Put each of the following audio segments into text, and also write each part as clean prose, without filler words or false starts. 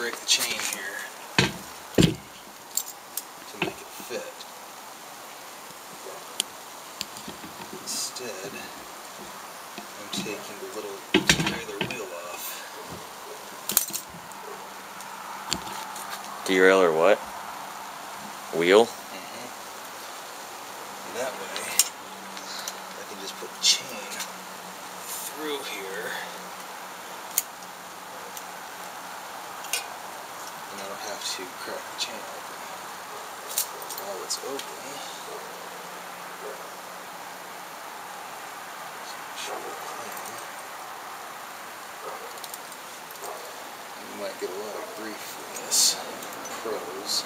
break the chain here to make it fit. Instead, I'm taking the little derailleur wheel off. Derailleur what? Wheel? And that way, I can just put the chain through here, and I don't have to crack the chain open. While it's open, you might get a lot of grief for this, pros.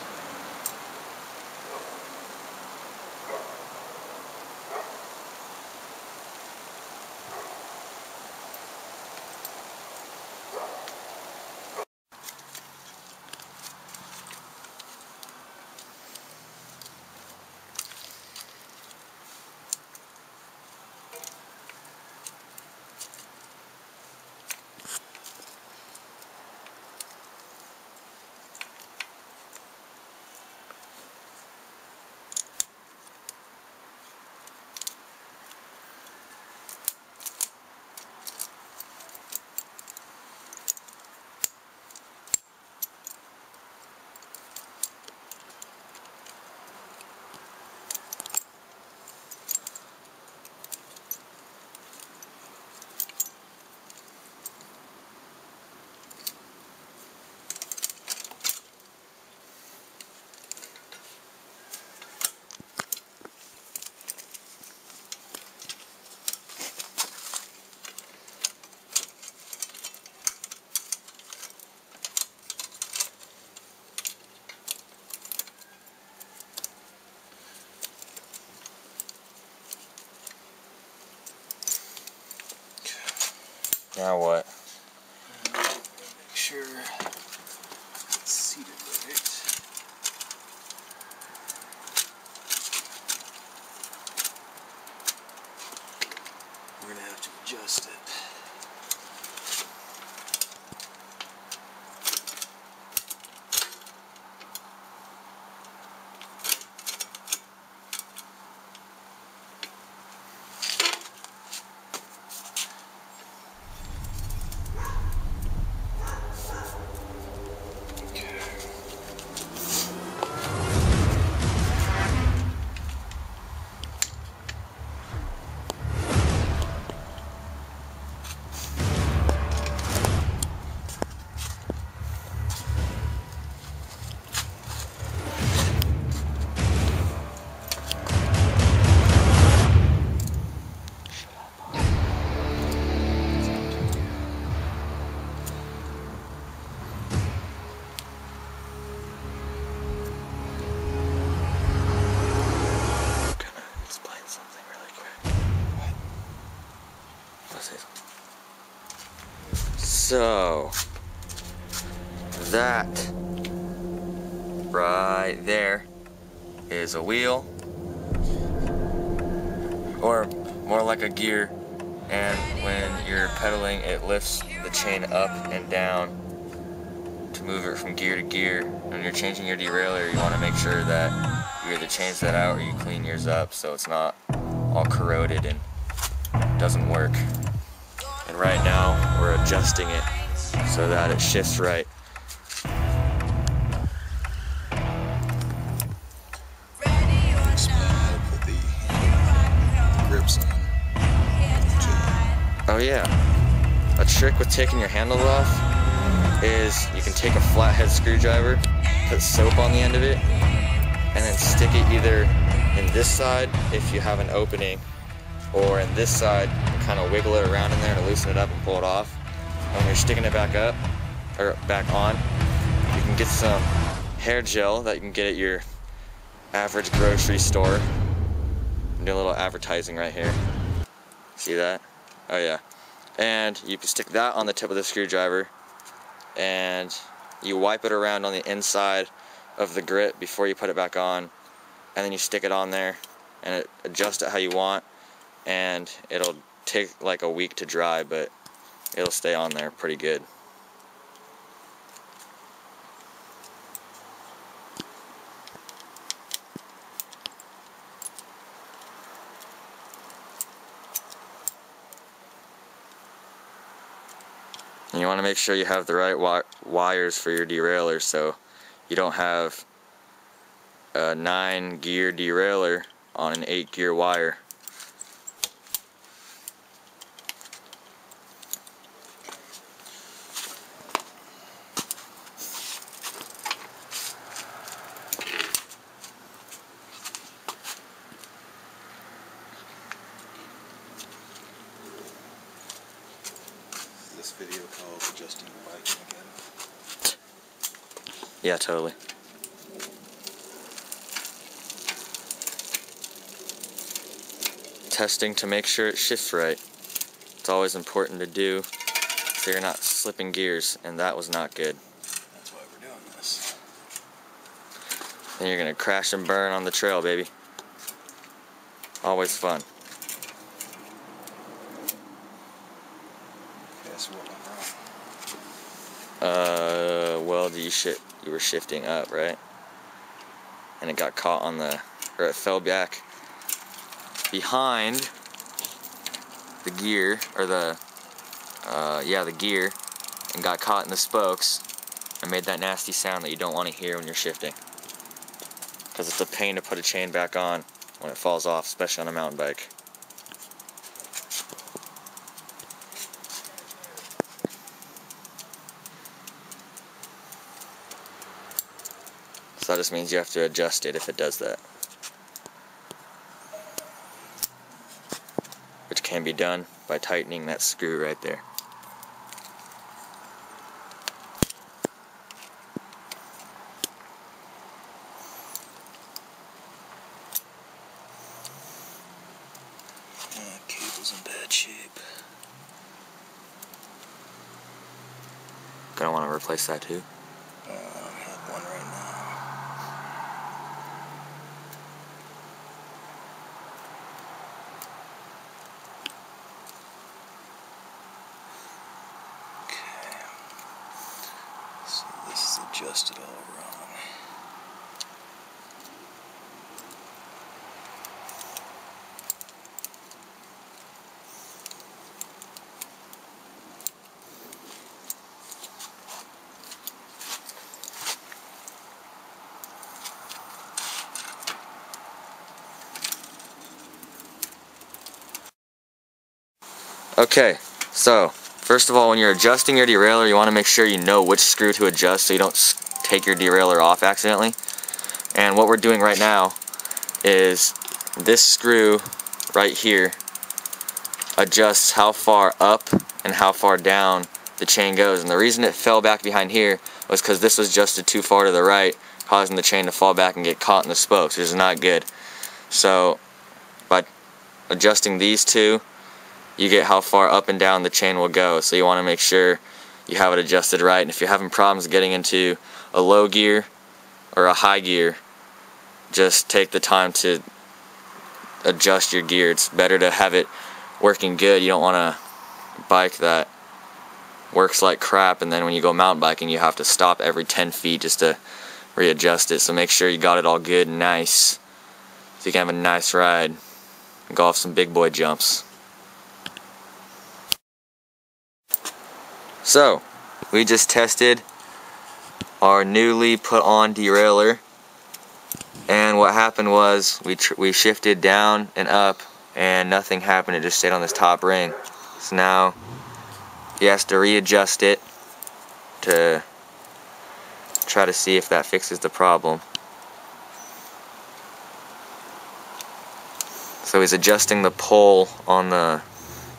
Now what? Make sure it's seated right. We're going to have to adjust it. So, that right there is a wheel, or more like a gear, and when you're pedaling it lifts the chain up and down to move it from gear to gear. When you're changing your derailleur, you want to make sure that you either change that out or you clean yours up so it's not all corroded and doesn't work. And right now we're adjusting it so that it shifts right. Put the grips on. Oh yeah, a trick with taking your handles off is you can take a flathead screwdriver, put soap on the end of it, and then stick it either in this side if you have an opening, or in this side, kind of wiggle it around in there to loosen it up and pull it off. And when you're sticking it back up, or back on, you can get some hair gel that you can get at your average grocery store. I'm doing a little advertising right here. See that? Oh yeah. And you can stick that on the tip of the screwdriver, and you wipe it around on the inside of the grit before you put it back on, and then you stick it on there and adjust it how you want, and it'll take like a week to dry, but it'll stay on there pretty good. you want to make sure you have the right wires for your derailleur, so you don't have a 9-gear derailleur on an 8-gear wire. This video called adjusting the bike again. Yeah, totally. Testing to make sure it shifts right. It's always important to do so you're not slipping gears, and that was not good. That's why we're doing this. Then you're gonna crash and burn on the trail, baby. Always fun. Guess what went wrong? Well, you were shifting up, right? And it got caught on or it fell back behind the gear, or the gear, and got caught in the spokes and made that nasty sound that you don't want to hear when you're shifting. Because it's a pain to put a chain back on when it falls off, especially on a mountain bike. So that just means you have to adjust it if it does that. Which can be done by tightening that screw right there. Cable's in bad shape. Gonna want to replace that too. I have one right now. Okay. So this is adjusted all wrong. Okay, so first of all, when you're adjusting your derailleur, you want to make sure you know which screw to adjust so you don't take your derailleur off accidentally. And what we're doing right now is this screw right here adjusts how far up and how far down the chain goes. And the reason it fell back behind here was because this was adjusted too far to the right, causing the chain to fall back and get caught in the spokes, which is not good. So by adjusting these two, you get how far up and down the chain will go. So you want to make sure you have it adjusted right. And if you're having problems getting into a low gear or a high gear, just take the time to adjust your gear. It's better to have it working good. You don't want a bike that works like crap and then when you go mountain biking you have to stop every 10 feet just to readjust it. So make sure you got it all good and nice so you can have a nice ride and go off some big boy jumps. So, we just tested our newly put on derailleur, and what happened was we shifted down and up and nothing happened. It just stayed on this top ring. So now he has to readjust it to try to see if that fixes the problem. So he's adjusting the pole on the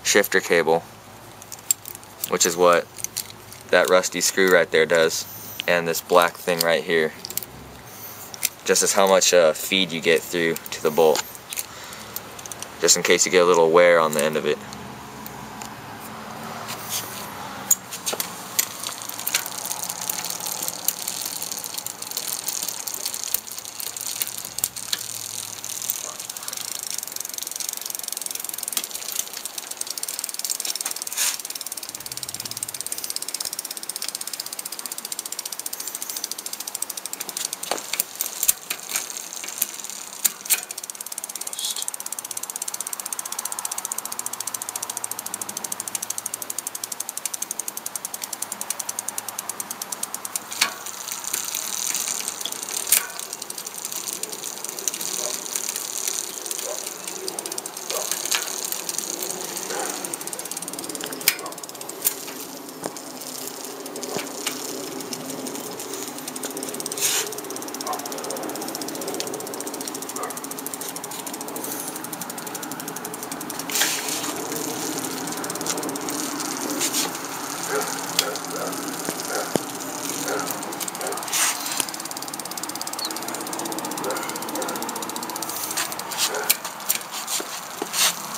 shifter cable, which is what that rusty screw right there does, and this black thing right here, just as how much feed you get through to the bolt, just in case you get a little wear on the end of it.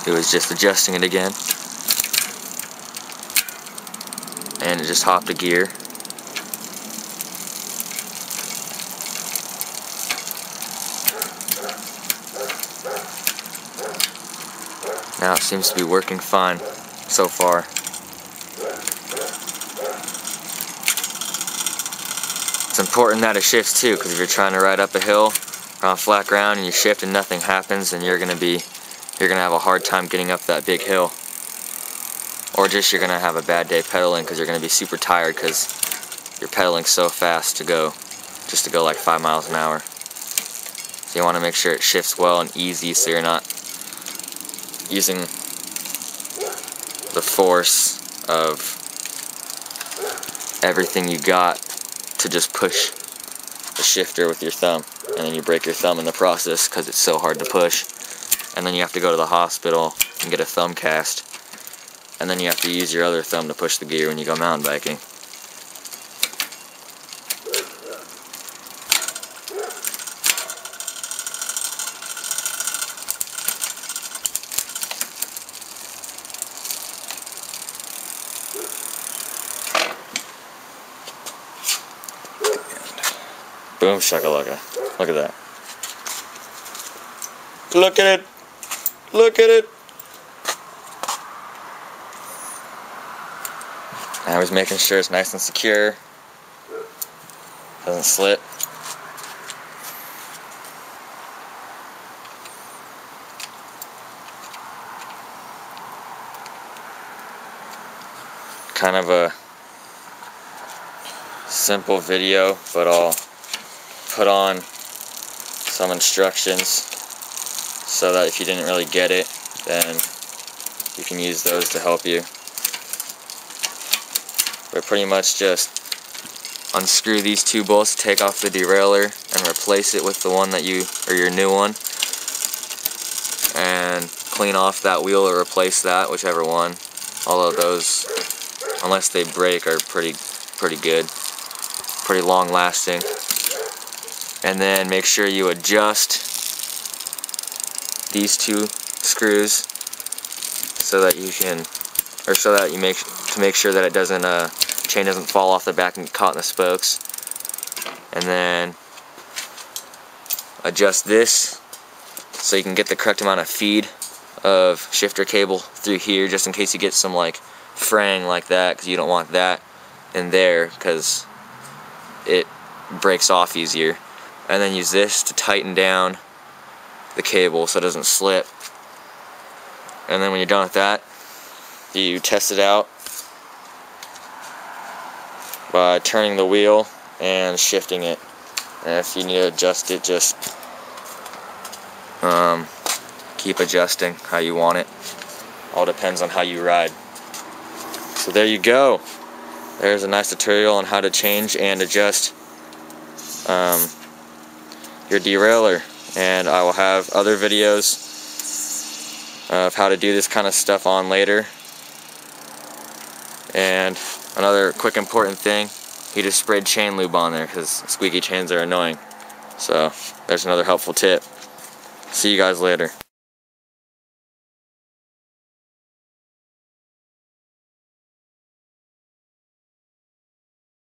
it was just adjusting it again. And it just hopped a gear. Now it seems to be working fine so far. It's important that it shifts too, because if you're trying to ride up a hill or on flat ground and you shift and nothing happens, then you're gonna have a hard time getting up that big hill. Or just you're gonna have a bad day pedaling because you're gonna be super tired because you're pedaling so fast to go like 5 miles an hour. So you want to make sure it shifts well and easy, so you're not using the force of everything you got to just push the shifter with your thumb, and then you break your thumb in the process because it's so hard to push, and then you have to go to the hospital and get a thumb cast, and then you have to use your other thumb to push the gear when you go mountain biking. Boom shakalaka. Look at that. Look at it. Look at it. I was making sure it's nice and secure. Doesn't slip. Kind of a simple video, but I'll put on some instructions so that if you didn't really get it, then you can use those to help you. But pretty much just unscrew these two bolts, take off the derailleur, and replace it with the one that your new one, and clean off that wheel or replace that, whichever one. All of those, unless they break, are pretty good, pretty long lasting. And then make sure you adjust these two screws so that you make sure that it doesn't chain doesn't fall off the back and get caught in the spokes. And then adjust this so you can get the correct amount of feed of shifter cable through here, just in case you get some like fraying like that, because you don't want that in there because it breaks off easier. And then use this to tighten down the cable so it doesn't slip. And then when you're done with that, you test it out by turning the wheel and shifting it. And if you need to adjust it, just keep adjusting how you want it. All depends on how you ride. So there you go. There's a nice tutorial on how to change and adjust your derailleur, and I will have other videos of how to do this kind of stuff on later. And another quick important thing, you just sprayed chain lube on there because squeaky chains are annoying. So there's another helpful tip. See you guys later.